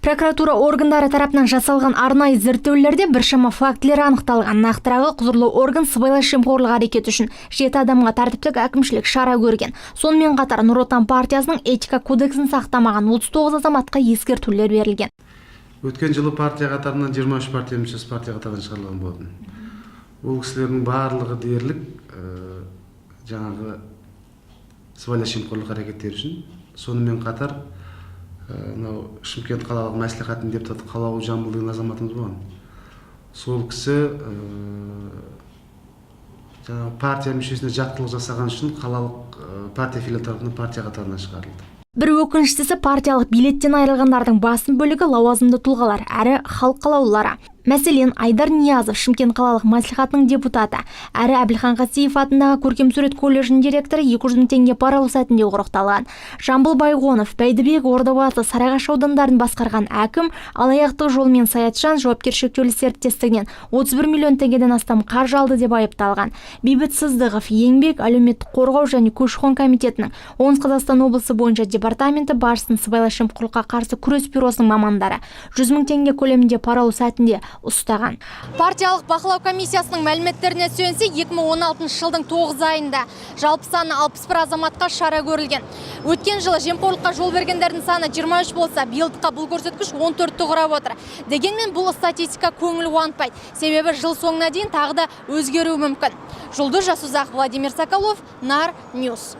Прокуратура органдары тарапынан жасалған арнайы зерттеулерде біршама фактілер анықталған. Нақтырағы құзырлы орган сыбайлас жемқорлық әрекеті үшін 7 адамға тәртіптік әкімшілік шара көрген. Сонымен қатар Нұр Отан партиясының этика кодексін сақтамаған 39 азаматқа ескертулер берілген. Өткен жылы партия қатарынан 23 партия мүшесі партия қатарынан шығарылған болатын. Ол кісілердің барлығы дерлік жаңағы сыбайлас жемқорлық әрекеттері үшін. Сонымен қатар Шымкент қалалық мәслихатының депутаты Қалауы Жамбыл деген азаматымыз болған. Сол кісі партия мүшесіне жаттылық жасаған үшін қалалық партия филиалы тарапынан партия қатарынан шығарылды. Бір өкініштісі партиялық билеттен айырылғандардың басым бөлігі лауазымды тұлғалар, әрі халық қалаулылары. Мәселен, Айдар Ниязов, Шымкент қалалық мәслихатының депутаты, әрі Әбілхан Қасиев атындағы көркемсурет колледжінің директоры 200 мың теңге пара алу сәтінде құрықталған. Жамбыл Байғонов, Бәйдібек, Ордабасы, Сарыағаш аудандарын басқарған әкім, алаяқтық жолмен Саятжан жауапкершілігі шектеулі серіктестігінен 31 миллион теңгеден астам қаржы алды деп айыпталған. Бейбіт Сыздығов, Еңбек, әлеуметтік қорғау және көші-қон комитетінің Оңтүстік Қазақстан облысы бойынша департаменті басшысының сыбайлас жемқорлыққа қарсы күрес бюросының мамандары 100 мың теңге көлемінде пара алу сәтінде ұстаған. Партиялық бақылау комиссиясының мәліметтеріне сүйенсе, 2016 жылдың 9 айында жалпы саны 61 азаматқа шара көрілген. Өткен жылы жемқорлыққа жол бергендердің саны 23 болса, биылдыққа бұл көрсеткіш 14-ті құрап отыр. Дегенмен бұл статистика көңіл қуантпайды. Себебі жыл соңына дейін тағы да өзгеруі мүмкін. Жұлдыз Жасұзақ, Владимир Соколов, Нар Ньюс.